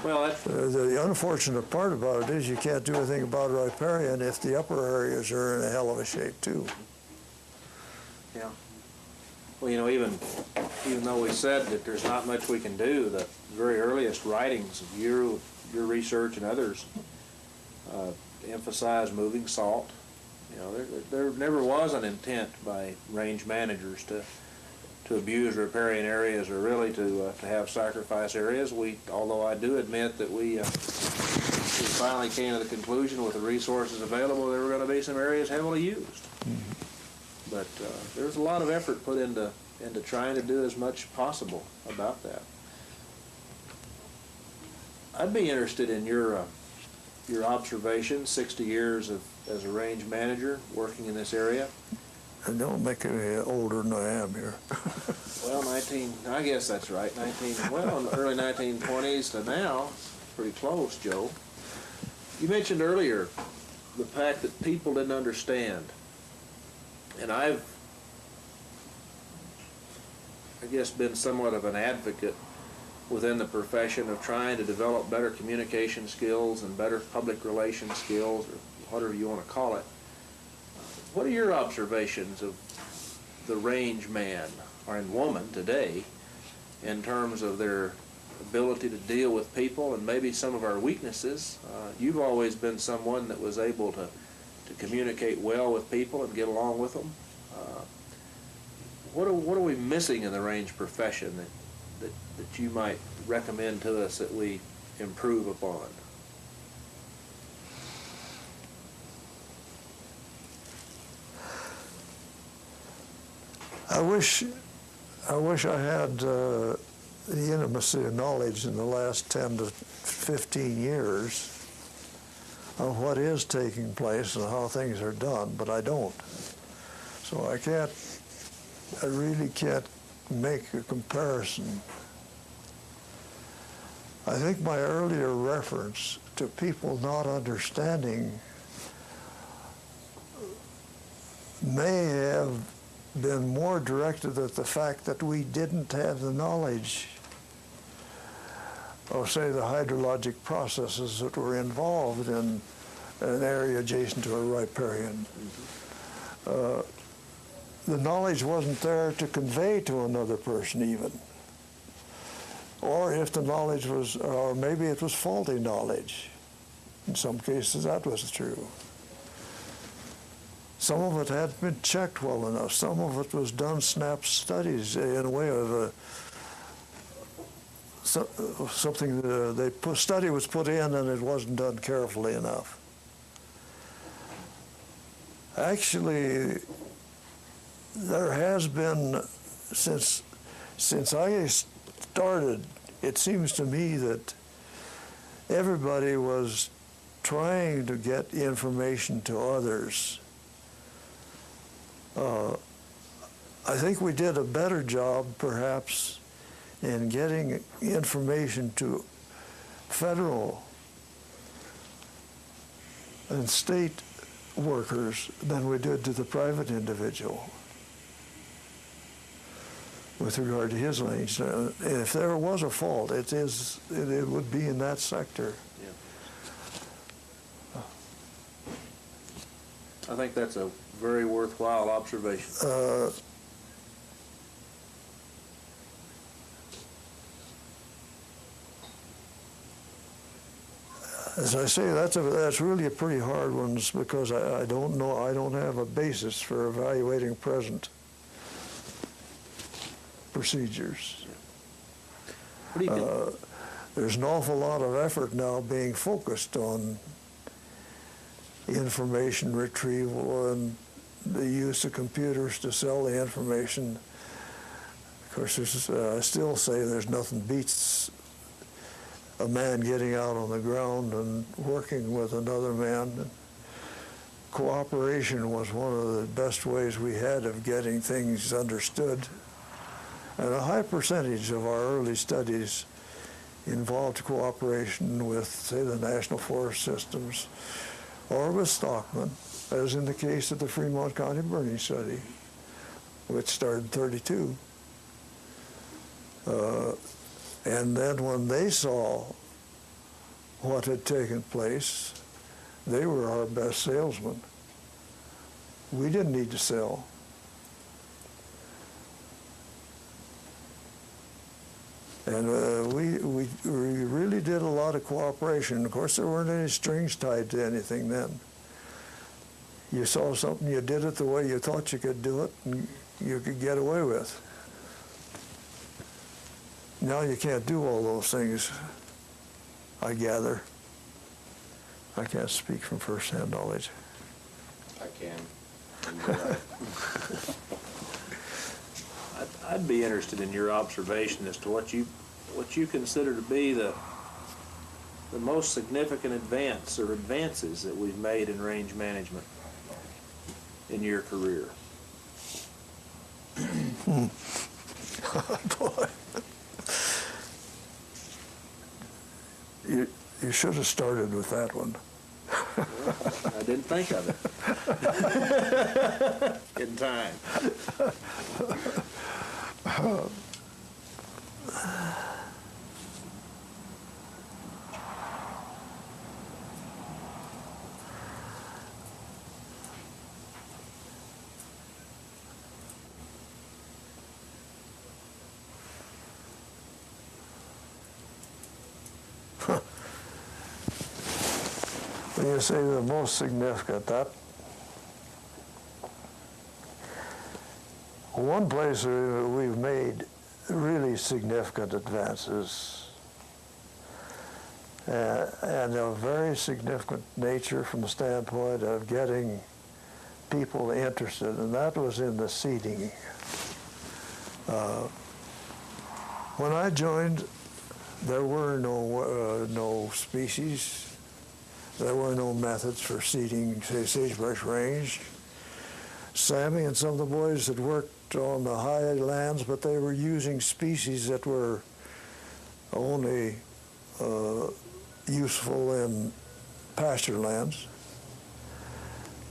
Well, that, The unfortunate part about it is you can't do anything about riparian if the upper areas are in a hell of a shape too. yeah. Well, you know, even though we said that there's not much we can do, the very earliest writings of your research and others emphasize moving salt. You know, there never was an intent by range managers to abuse riparian areas or really to have sacrifice areas. Although I do admit that we finally came to the conclusion with the resources available there were going to be some areas heavily used. But there's a lot of effort put into trying to do as much possible about that. I'd be interested in your observations, 60 years as a range manager working in this area. And don't make me any older than I am here. Well, I guess that's right, in the early 1920s to now, pretty close, Joe. You mentioned earlier the fact that people didn't understand. And I've, I guess, been somewhat of an advocate within the profession of trying to develop better communication skills and better public relations skills, or whatever you want to call it. What are your observations of the range man or woman today in terms of their ability to deal with people and maybe some of our weaknesses? You've always been someone that was able to communicate well with people and get along with them. What are we missing in the range profession that you might recommend to us that we improve upon? I wish I had the intimacy of knowledge in the last 10 to 15 years of what is taking place and how things are done, but I don't. So I really can't make a comparison. I think my earlier reference to people not understanding may have been more directed at the fact that we didn't have the knowledge of, say, the hydrologic processes that were involved in an area adjacent to a riparian. The knowledge wasn't there to convey to another person even. Or if the knowledge was, or maybe it was faulty knowledge. In some cases that was true. Some of it hadn't been checked well enough. Some of it was done snap studies in a way of something study was put in and it wasn't done carefully enough. Actually, there has been, since I started, it seems to me that everybody was trying to get information to others. I think we did a better job, perhaps, in getting information to federal and state workers than we did to the private individual with regard to his range. If there was a fault, it would be in that sector. Yeah. I think that's a very worthwhile observation. As I say, that's really a pretty hard one because I don't know, I don't have a basis for evaluating present procedures. What do you think? There's an awful lot of effort now being focused on information retrieval and the use of computers to sell the information. Of course, I still say there's nothing beats a man getting out on the ground and working with another man. Cooperation was one of the best ways we had of getting things understood. And a high percentage of our early studies involved cooperation with, say, the National Forest Systems or with stockmen, as in the case of the Fremont County Burning Study, which started in '32. And then when they saw what had taken place. They were our best salesmen. We didn't need to sell. And we really did a lot of cooperation. Of course, there weren't any strings tied to anything then. You saw something, you did it the way you thought you could do it, and you could get away with. Now you can't do all those things, I gather. I can't speak from first-hand knowledge. I can. And you're right. I'd be interested in your observation as to what you consider to be the most significant advance or advances that we've made in range management in your career. Boy. You should have started with that one. Well, I didn't think of it in time. When you say the most significant, that one place we've made really significant advances and of very significant nature from the standpoint of getting people interested, and that was in the seeding. When I joined, there were no species. There were no methods for seeding, say, sagebrush range. Sammy and some of the boys had worked on the high lands, but they were using species that were only useful in pasture lands.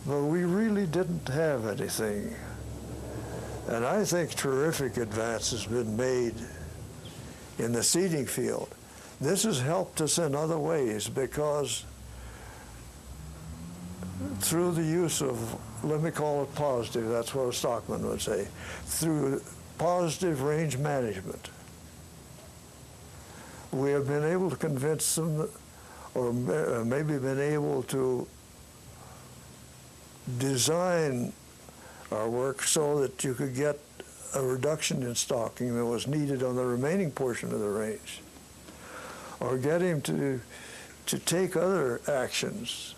But we really didn't have anything. And I think terrific advance has been made in the seeding field. This has helped us in other ways because through the use of, let me call it positive, that's what a stockman would say, through positive range management, we have been able to convince them, or maybe been able to design our work so that you could get a reduction in stalking that was needed on the remaining portion of the range, or get him to take other actions.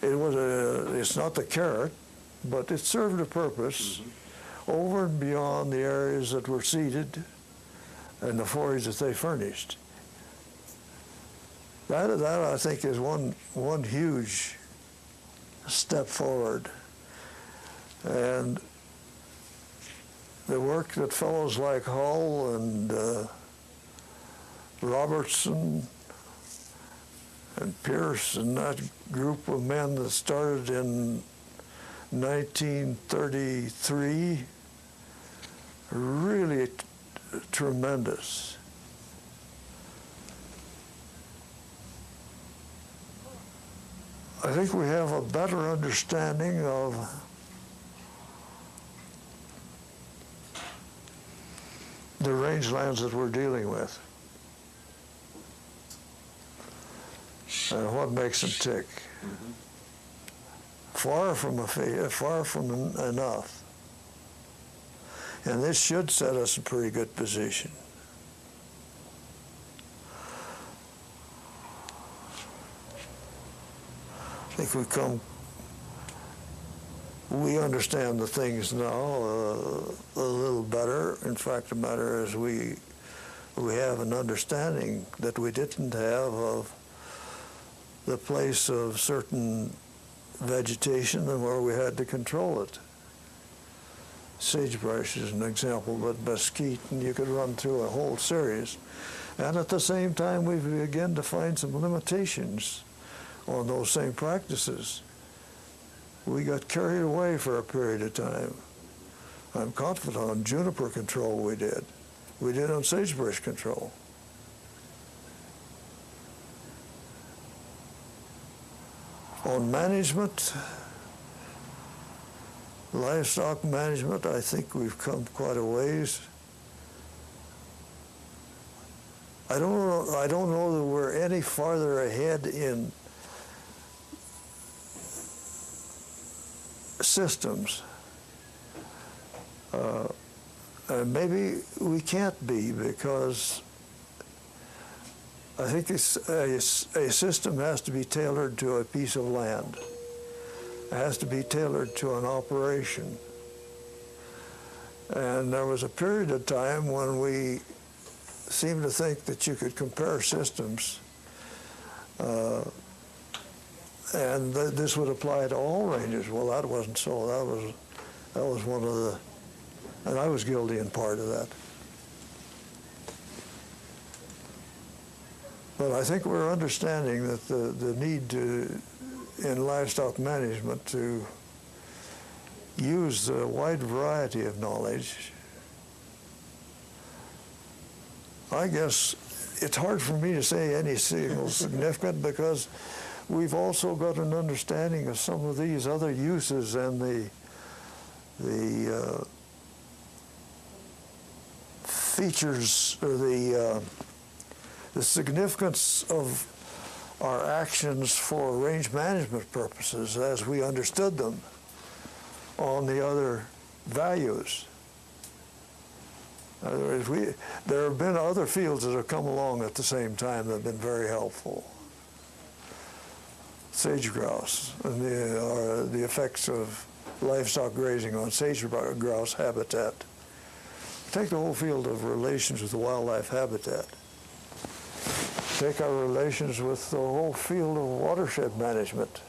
It's not the carrot, but it served a purpose over and beyond the areas that were seeded and the forage that they furnished. That I think is one huge step forward. And the work that fellows like Hull and Robertson and Pierce and that group of men that started in 1933, really tremendous. I think we have a better understanding of the rangelands that we're dealing with and what makes them tick. Far from enough. And this should set us in a pretty good position. I think we understand the things now a little better. In fact, the matter is we have an understanding that we didn't have of the place of certain vegetation and where we had to control it. Sagebrush is an example, but mesquite, and you could run through a whole series. And at the same time, we began to find some limitations on those same practices. We got carried away for a period of time. I'm confident on juniper control we did. We did on sagebrush control. On management, livestock management, I think we've come quite a ways. I don't know that we're any farther ahead in systems. Maybe we can't be, because I think a system has to be tailored to a piece of land. It has to be tailored to an operation. And there was a period of time when we seemed to think that you could compare systems, and this would apply to all ranges. Well, that wasn't so. That was one of the, and I was guilty in part of that. But I think we're understanding that the need to, in livestock management, to use the wide variety of knowledge. I guess it's hard for me to say any single significant, because we've also got an understanding of some of these other uses and the features, or the significance of our actions for range management purposes as we understood them on the other values. In other words, there have been other fields that have come along at the same time that have been very helpful. Sage grouse and the effects of livestock grazing on sage grouse habitat. Take the whole field of relations with the wildlife habitat. Take our relations with the whole field of watershed management.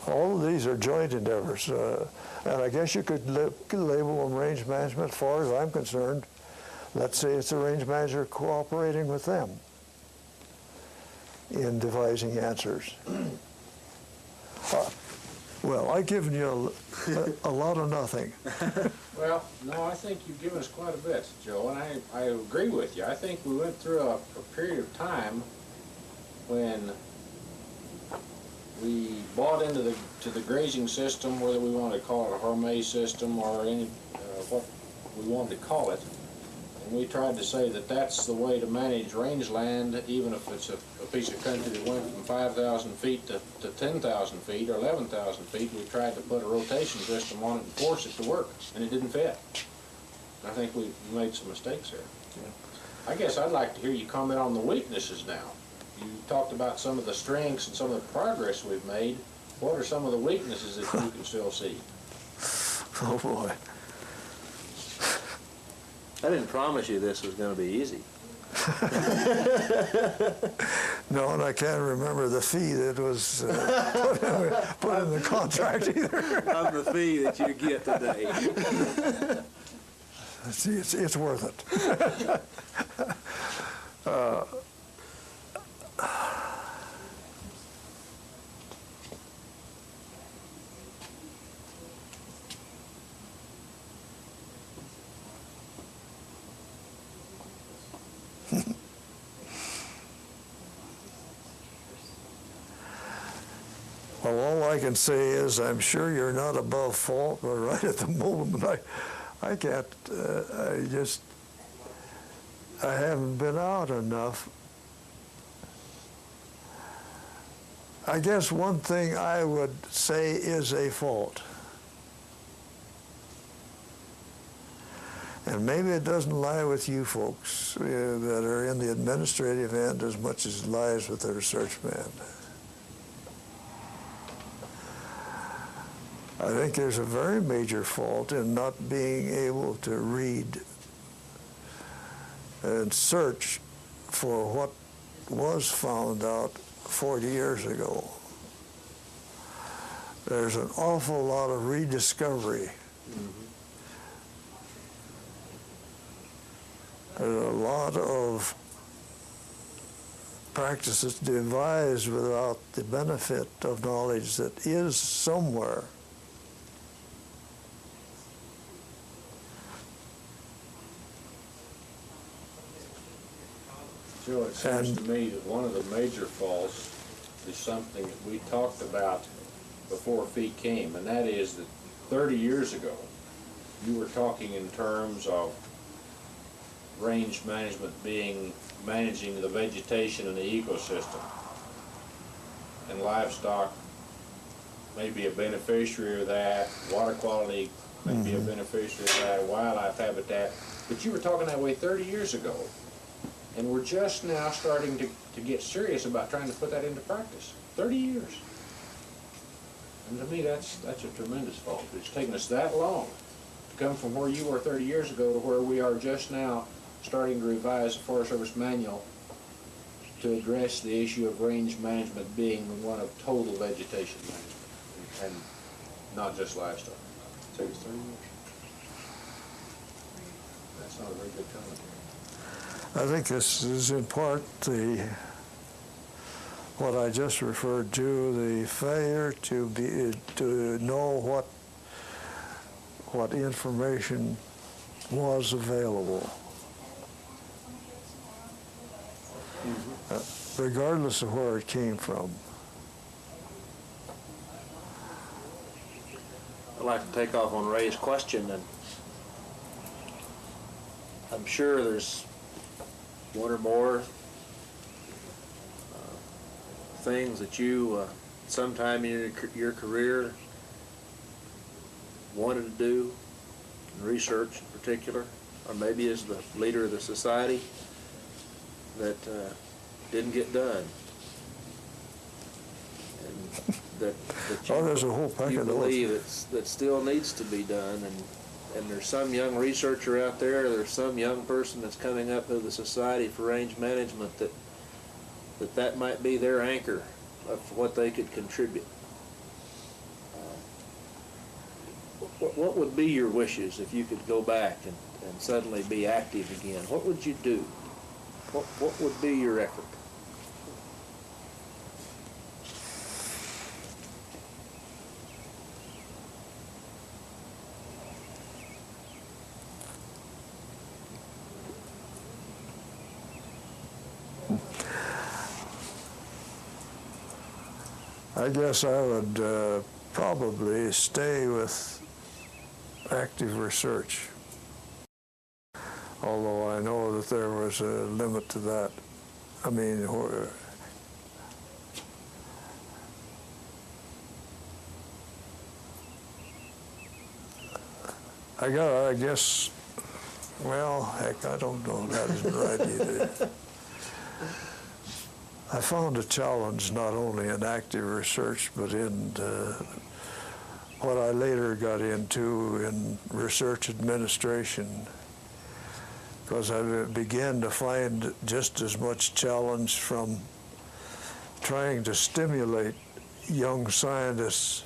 All of these are joint endeavors, and I guess you could label them range management. As far as I'm concerned, let's say it's a range manager cooperating with them in devising answers. Well, I've given you a lot of nothing. Well, no, I think you've given us quite a bit, Joe, and I agree with you. I think we went through a period of time when we bought into the grazing system, whether we wanted to call it a Hormez system or any what we wanted to call it. And we tried to say that that's the way to manage rangeland, even if it's a piece of country that went from 5,000 feet to 10,000 feet or 11,000 feet. We tried to put a rotation system on it and force it to work, and it didn't fit. I think we made some mistakes there. Yeah. I guess I'd like to hear you comment on the weaknesses now. You talked about some of the strengths and some of the progress we've made. What are some of the weaknesses that you can still see? Oh boy. I didn't promise you this was going to be easy. No, and I can't remember the fee that was put in the contract either. Of the fee that you get today. See, it's worth it. Well, all I can say is I'm sure you're not above fault, but right at the moment I can't, I haven't been out enough. I guess one thing I would say is a fault. And maybe it doesn't lie with you folks that are in the administrative end as much as it lies with the research man. I think there's a very major fault in not being able to read and search for what was found out 40 years ago. There's an awful lot of rediscovery. Mm-hmm. There's a lot of practices devised without the benefit of knowledge that is somewhere. Phil, it seems And- to me that one of the major faults is something that we talked about before fee came, and that is that 30 years ago, you were talking in terms of range management being managing the vegetation and the ecosystem, and livestock may be a beneficiary of that, water quality may be a beneficiary of that, wildlife habitat, but you were talking that way 30 years ago, and we're just now starting to get serious about trying to put that into practice. 30 years. And to me, that's a tremendous fault. It's taken us that long to come from where you were 30 years ago to where we are just now starting to revise the Forest Service manual to address the issue of range management being one of total vegetation management and not just livestock. It took us 30 years. That's not a very good comment. I think this is in part what I just referred to, the failure to know what information was available. Regardless of where it came from. I'd like to take off on Ray's question, and I'm sure there's one or more things that you sometime in your career wanted to do, research in particular, or maybe as the leader of the society, that didn't get done. And that you, There's a whole pack you of those. believe that still needs to be done. And there's some young researcher out there, there's some young person that's coming up to the Society for Range Management that might be their anchor of what they could contribute. What would be your wishes if you could go back and suddenly be active again? What would you do? What would be your effort? I guess I would probably stay with active research, although I know that there was a limit to that. I mean, I guess, well, heck, I don't know, that isn't right either. I found a challenge not only in active research, but in what I later got into in research administration, because I began to find just as much challenge from trying to stimulate young scientists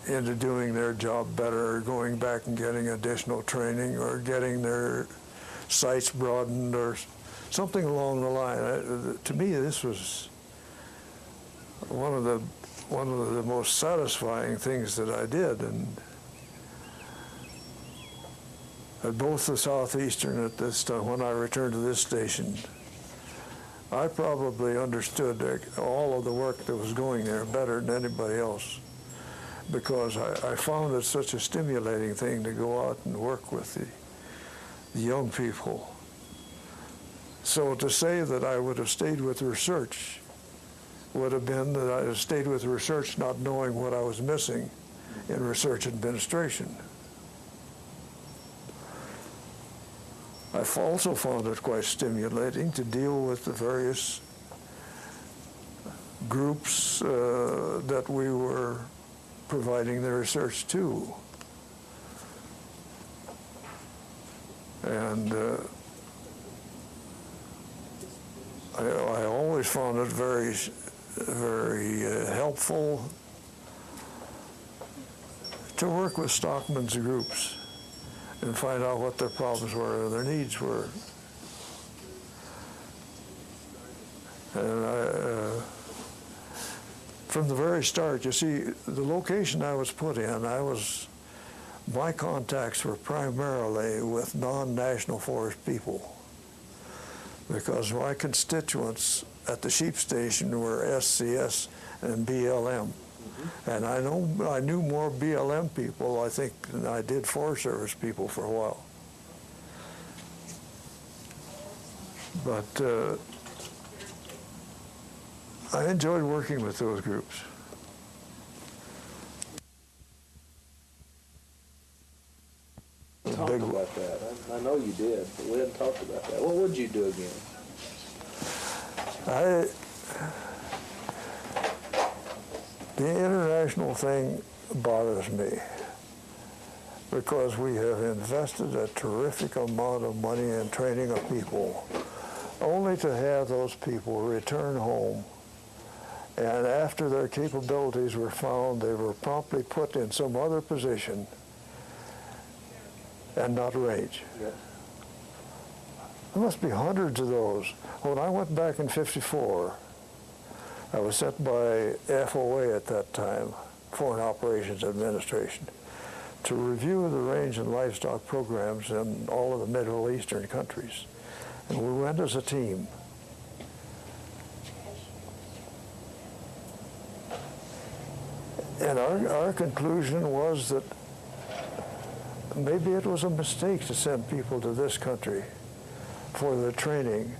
into doing their job better, or going back and getting additional training, or getting their sites broadened, or something along the line. To me, this was one of the most satisfying things that I did, and at both the Southeastern at this time, when I returned to this station, I probably understood all of the work that was going there better than anybody else, because I found it such a stimulating thing to go out and work with the young people. So to say that I would have stayed with research would have been that I had stayed with research not knowing what I was missing in research administration. I've also found it quite stimulating to deal with the various groups that we were providing the research to. And I always found it very, very helpful to work with stockmen's groups and find out what their problems were, or their needs were. And from the very start, you see, the location I was put in, my contacts were primarily with non-national forest people. because my constituents at the sheep station were SCS and BLM. And I knew more BLM people, I think, than I did Forest Service people for a while. But I enjoyed working with those groups. Talk about that. I know you did, but we hadn't talked about that. What would you do again? The international thing bothers me because we have invested a terrific amount of money in training of people, only to have those people return home, and after their capabilities were found, they were promptly put in some other position and not range. Yep. There must be hundreds of those. When I went back in '54, I was sent by FOA at that time, Foreign Operations Administration, to review the range and livestock programs in all of the Middle Eastern countries. And we went as a team. And our conclusion was that maybe it was a mistake to send people to this country for their training,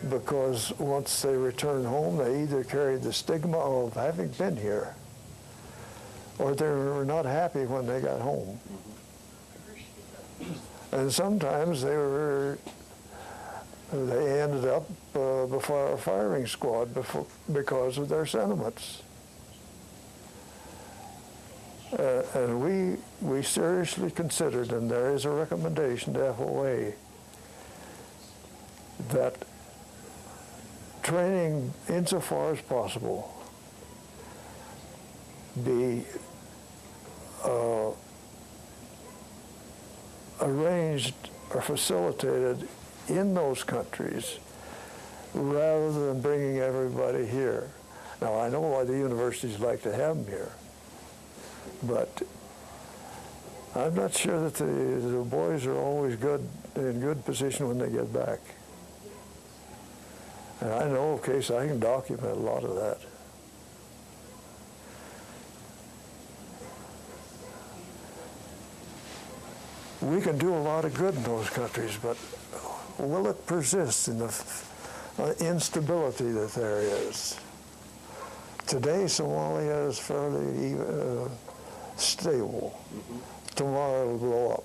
because once they returned home, they either carried the stigma of having been here, or they were not happy when they got home. And sometimes they ended up before a firing squad because of their sentiments. And we seriously considered, and there is a recommendation to FOA, that training, insofar as possible, be arranged or facilitated in those countries rather than bringing everybody here. Now, I know why the universities like to have them here, but I'm not sure that the boys are always in good position when they get back. And I know of case I can document a lot of that. We can do a lot of good in those countries, but will it persist in the instability that there is? Today, Somalia is fairly stable. Mm-hmm. Tomorrow it'll blow up.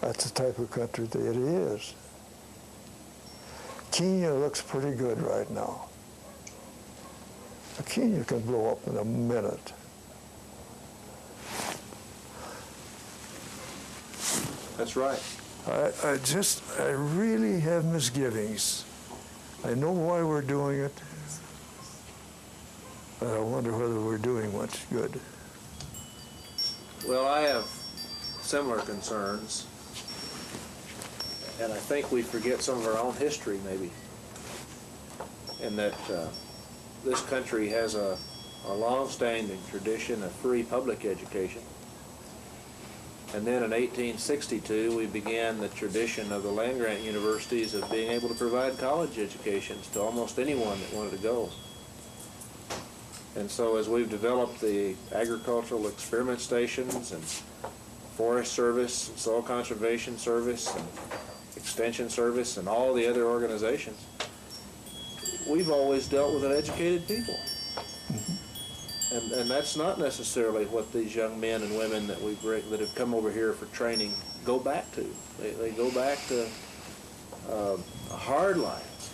That's the type of country that it is. Kenya looks pretty good right now. Kenya can blow up in a minute. That's right. I really have misgivings. I know why we're doing it, but I wonder whether we're doing much good. Well, I have similar concerns, and I think we forget some of our own history, maybe, and that this country has a long-standing tradition of free public education. And then in 1862, we began the tradition of the land-grant universities of being able to provide college educations to almost anyone that wanted to go. And so as we've developed the agricultural experiment stations and Forest Service, Soil Conservation Service, and Extension Service, and all the other organizations, we've always dealt with uneducated people. And that's not necessarily what these young men and women that that have come over here for training go back to. They go back to a hard life.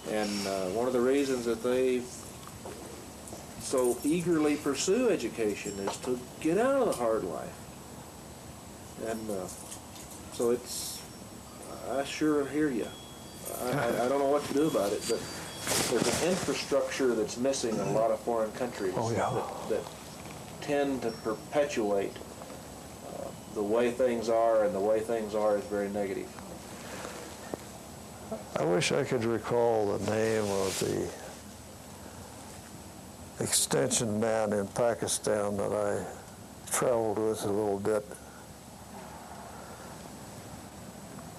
And one of the reasons that they so eagerly pursue education is to get out of the hard life. And so it's, I sure hear you. I don't know what to do about it, but there's an infrastructure that's missing in a lot of foreign countries. Oh, yeah. that tend to perpetuate the way things are, and the way things are is very negative. I wish I could recall the name of the extension man in Pakistan that I traveled with a little bit.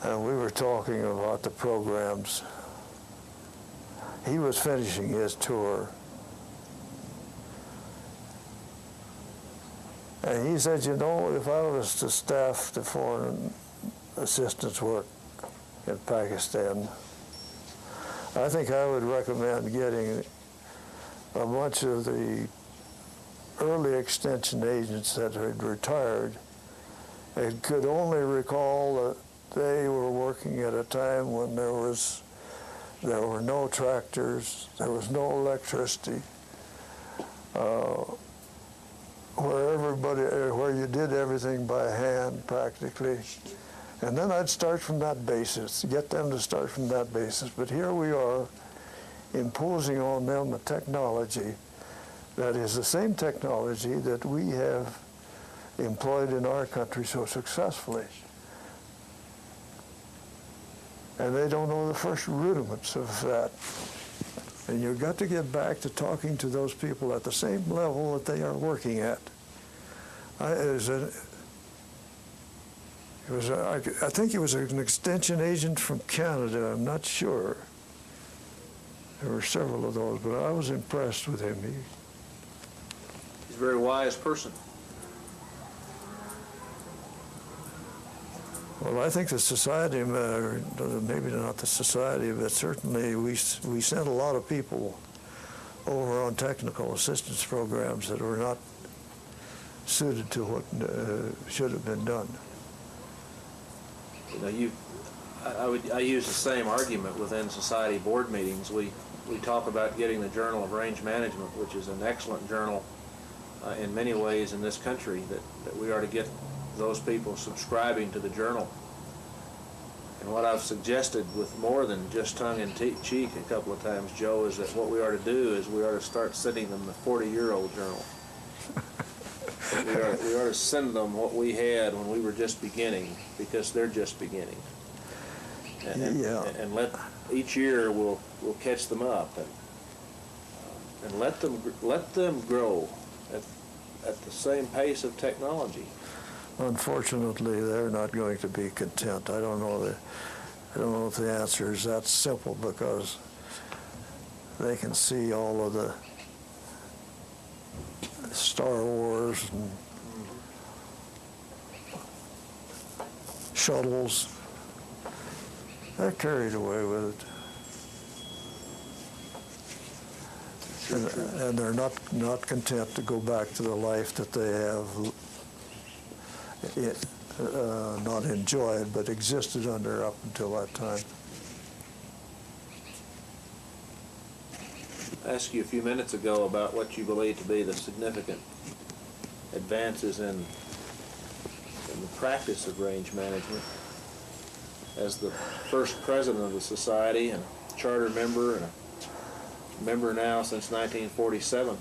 and we were talking about the programs. He was finishing his tour. And he said, you know, if I was to staff the foreign assistance work in Pakistan, I think I would recommend getting a bunch of the early extension agents that had retired and could only recall that they were working at a time when there were no tractors, there was no electricity, where you did everything by hand practically. And then I'd start from that basis, get them to start from that basis. But here we are imposing on them a technology that is the same technology that we have employed in our country so successfully. And they don't know the first rudiments of that. And you've got to get back to talking to those people at the same level that they are working at. I think he was an extension agent from Canada, I'm not sure. There were several of those, but I was impressed with him. He's a very wise person. Well, I think the society, maybe not the society, but certainly we sent a lot of people over on technical assistance programs that were not suited to what should have been done. You know, I use the same argument within society board meetings. We talk about getting the Journal of Range Management, which is an excellent journal in many ways in this country, that we are to get those people subscribing to the journal. And what I've suggested with more than just tongue-in-cheek a couple of times, Joe, is that what we are to do is we are to start sending them the 40-year-old journal. we are to send them what we had when we were just beginning, because they're just beginning. And let each year we'll catch them up and let them grow at the same pace of technology. Unfortunately, they're not going to be content. I don't know if the answer is that simple, because they can see all of the Star Wars and shuttles. They're carried away with it. And they're not content to go back to the life that they have not enjoyed, but existed under up until that time. I asked you a few minutes ago about what you believe to be the significant advances in the practice of range management. As the first president of the society and a charter member and a member now since 1947,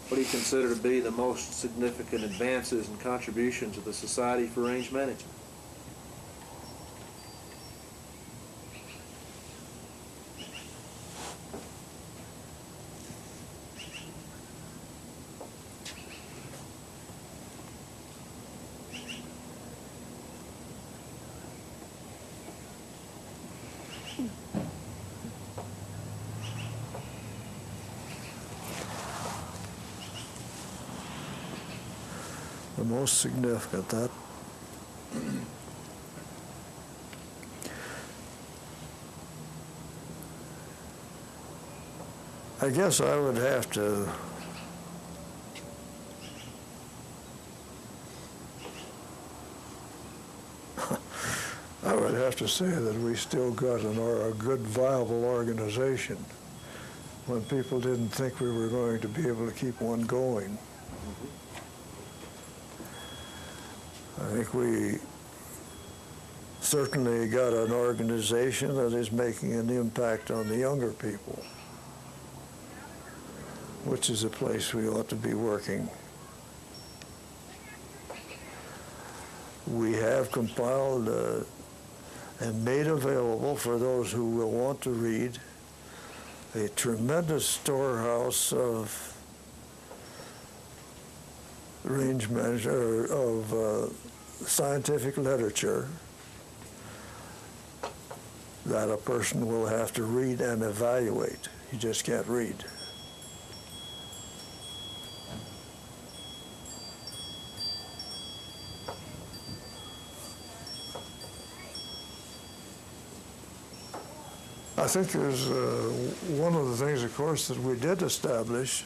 what do you consider to be the most significant advances and contributions of the Society for Range Management? The most significant, that I guess I would have to say that we still got a good viable organization when people didn't think we were going to be able to keep one going. I think we certainly got an organization that is making an impact on the younger people, which is a place we ought to be working. We have compiled and made available for those who will want to read a tremendous storehouse of range manager of scientific literature that a person will have to read and evaluate. You just can't read. I think there's one of the things, of course, that we did establish,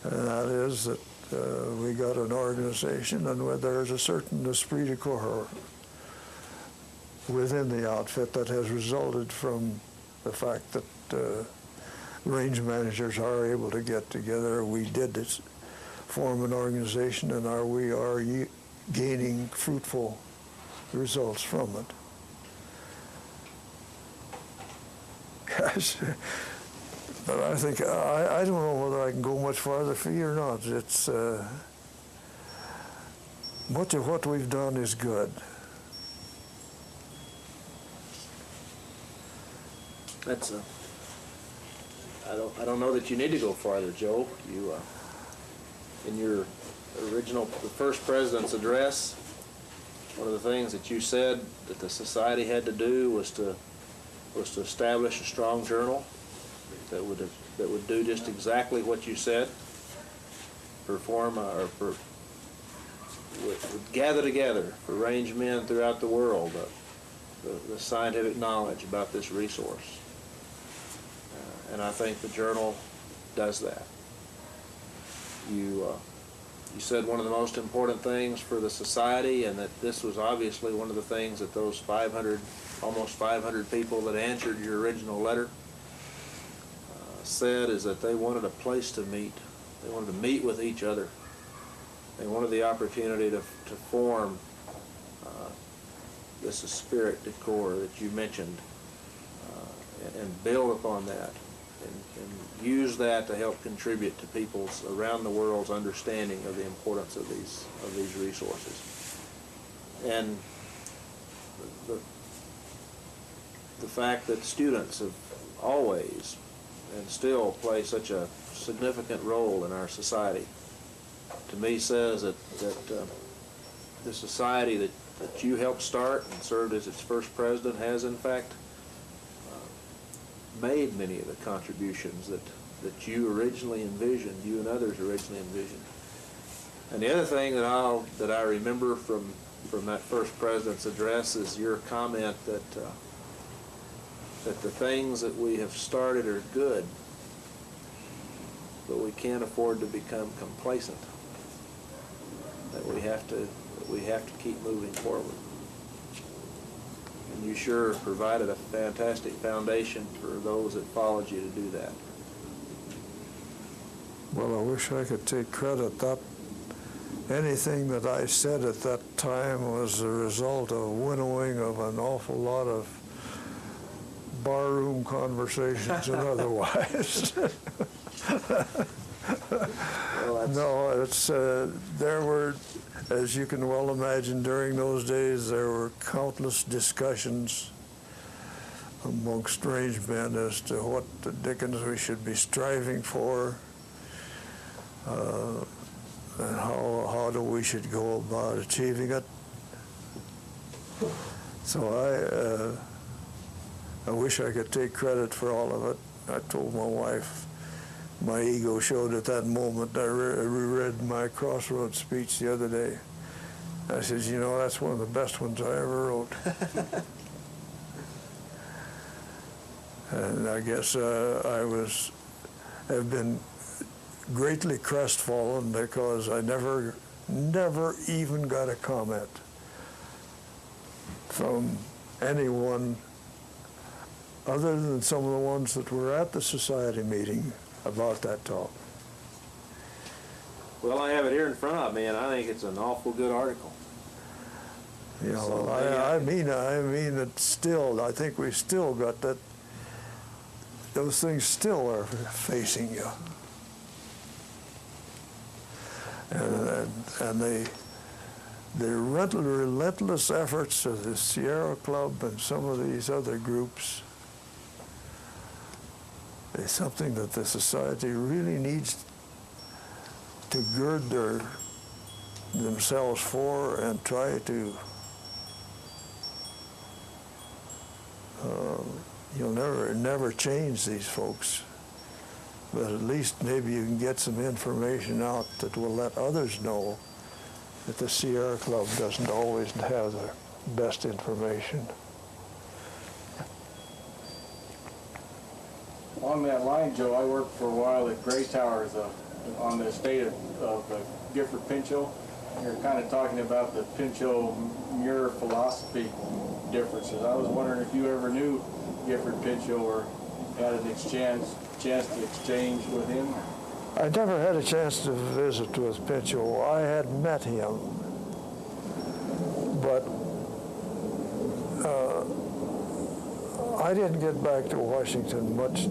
and that is that we got an organization and where there's a certain esprit de corps within the outfit that has resulted from the fact that range managers are able to get together. We did form an organization, and we are gaining fruitful results from it. Gosh, but I think, I don't know whether I can go much farther for you or not. It's, much of what we've done is good. That's I don't know that you need to go farther, Joe. You, in your the first president's address, one of the things that you said that the society had to do was to establish a strong journal that would do just exactly what you said. Would gather together for range men throughout the world the scientific knowledge about this resource. And I think the journal does that. You said one of the most important things for the society, and that this was obviously one of the things that those almost 500 people that answered your original letter said, is that they wanted a place to meet. They wanted to meet with each other. They wanted the opportunity to form this spirit de corps that you mentioned, and build upon that, and use that to help contribute to people's around the world's understanding of the importance of these resources. And the fact that students have always and still play such a significant role in our society, to me says that the society that you helped start and served as its first president has in fact made many of the contributions that you originally envisioned, you and others originally envisioned. And the other thing that I remember from that first president's address is your comment that the things that we have started are good, but we can't afford to become complacent. That we have to keep moving forward. And you sure provided a fantastic foundation for those that followed you to do that. Well, I wish I could take credit. That anything that I said at that time was the result of winnowing of an awful lot of barroom conversations and otherwise. Well, no, it's there were, as you can well imagine, during those days there were countless discussions amongst range men as to what the dickens we should be striving for, and how we should go about achieving it. So I wish I could take credit for all of it. I told my wife, my ego showed at that moment. I reread my Crossroads speech the other day. I said, you know, that's one of the best ones I ever wrote. And I guess have been greatly crestfallen because I never even got a comment from anyone other than some of the ones that were at the society meeting about that talk. Well, I have it here in front of me, and I think it's an awful good article. You know, So I mean it still, I think we still got that, those things still are facing you. And the relentless efforts of the Sierra Club and some of these other groups is something that the society really needs to gird themselves for and try to You'll never change these folks. But at least maybe you can get some information out that will let others know that the Sierra Club doesn't always have the best information. On that line, Joe, I worked for a while at Gray Towers on the estate of Gifford Pinchot. You're kind of talking about the Pinchot-Muir philosophy differences. I was wondering if you ever knew Gifford Pinchot or had an chance to exchange with him. I never had a chance to visit with Pinchot. I had met him, but I didn't get back to Washington much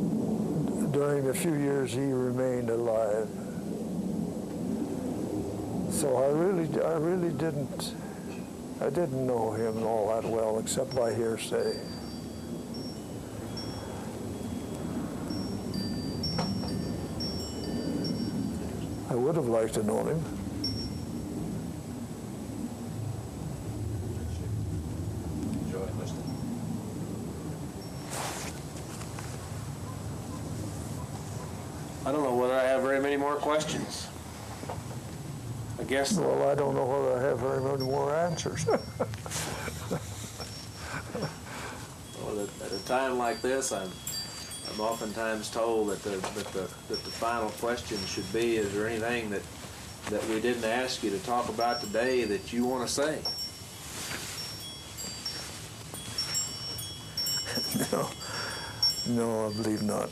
during the few years he remained alive. So I really didn't know him all that well, except by hearsay. I would have liked to know him. Enjoy listening. I don't know whether I have very many more questions. I guess. Well, I don't know whether I have very many more answers. Well, at a time like this, I'm oftentimes told that the final question should be: is there anything that we didn't ask you to talk about today that you want to say? No, I believe not.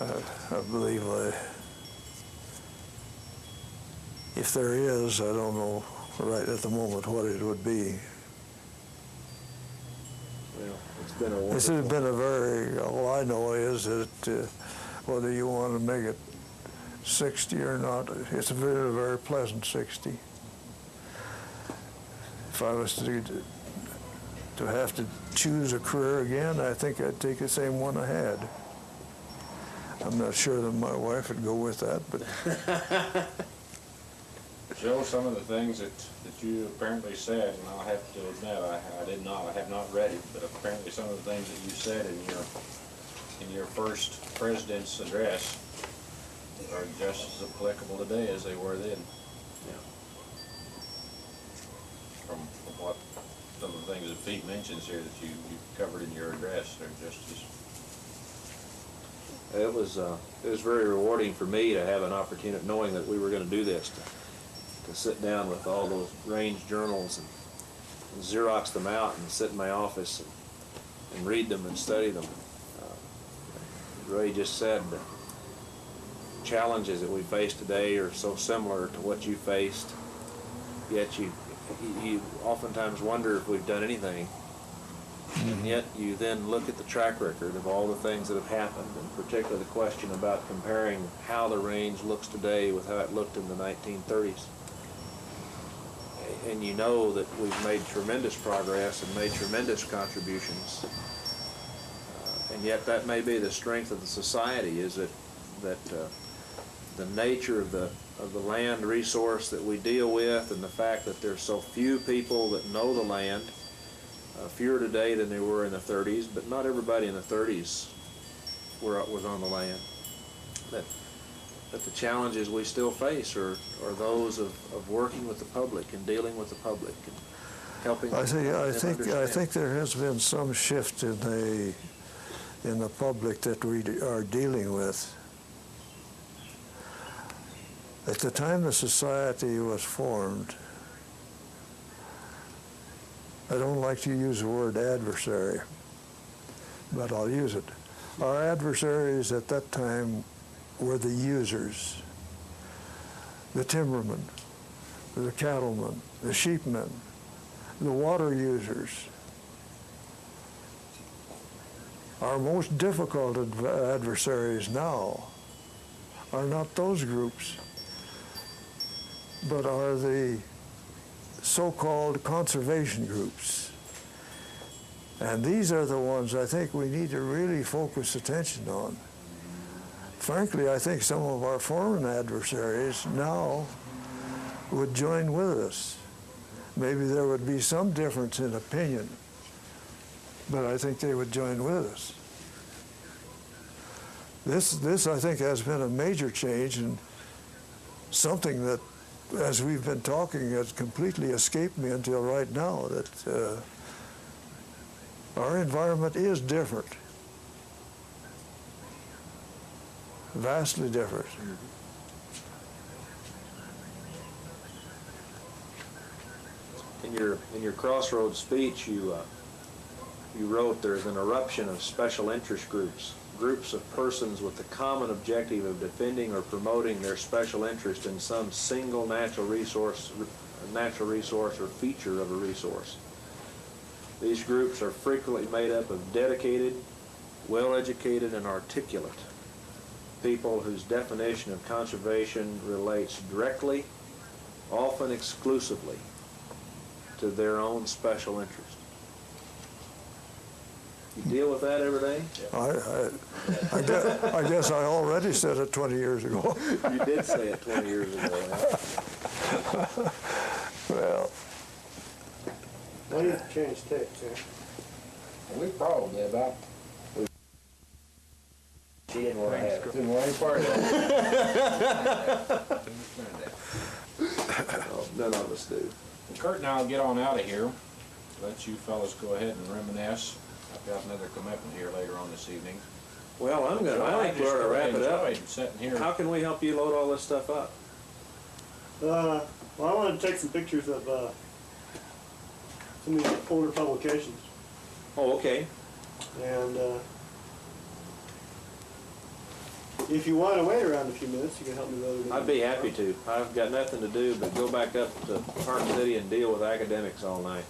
I believe if there is, I don't know right at the moment what it would be. Well, it's been a wonderful. This has been a very, all I know is that whether you want to make it 60 or not, it's a very pleasant 60. If I was to have to choose a career again, I think I'd take the same one I had. I'm not sure that my wife would go with that, but Joe, some of the things that you apparently said, and I'll have to admit, I have not read it, but apparently some of the things that you said in your first president's address are just as applicable today as they were then. Yeah. From what some of the things that Pete mentions here that you covered in your address, they're just as. It was very rewarding for me to have an opportunity, knowing that we were going to do this, to sit down with all those range journals and Xerox them out and sit in my office and read them and study them. As Ray just said, the challenges that we face today are so similar to what you faced, yet you oftentimes wonder if we've done anything. And yet you then look at the track record of all the things that have happened, and particularly the question about comparing how the range looks today with how it looked in the 1930s. And you know that we've made tremendous progress and made tremendous contributions. And yet that may be the strength of the society, is that the nature of the land resource that we deal with, and the fact that there's so few people that know the land, fewer today than there were in the 30s, but not everybody in the 30s was on the land. That the challenges we still face are those of working with the public and dealing with the public and helping. I think there has been some shift in the public that we are dealing with. At the time the society was formed, I don't like to use the word adversary, but I'll use it. Our adversaries at that time were the users, the timbermen, the cattlemen, the sheepmen, the water users. Our most difficult adversaries now are not those groups, but are the so-called conservation groups. And these are the ones I think we need to really focus attention on. Frankly, I think some of our foreign adversaries now would join with us. Maybe there would be some difference in opinion, but I think they would join with us. This I think has been a major change, and something that, as we've been talking, has completely escaped me until right now, that our environment is different. Vastly different. In your Crossroads speech, you wrote there's an eruption of special interest groups of persons with the common objective of defending or promoting their special interest in some single natural resource or feature of a resource. These groups are frequently made up of dedicated, well-educated, and articulate people whose definition of conservation relates directly, often exclusively, to their own special interest. You deal with that every day? I guess I already said it 20 years ago. You did say it 20 years ago. Huh? Well, Why do you change tape, sir? We probably about She didn't want to have it. didn't want any part of that. Oh, none of us do. Kurt and I'll get on out of here. Let you fellas go ahead and reminisce. I've got another commitment here later on this evening. Well, I think we ought to wrap it up. Sitting here. How can we help you load all this stuff up? Well, I wanted to take some pictures of some of these older publications, Oh, okay. and if you want to wait around a few minutes, you can help me load it. I'd be happy to. I've got nothing to do but go back up to Park City and deal with academics all night.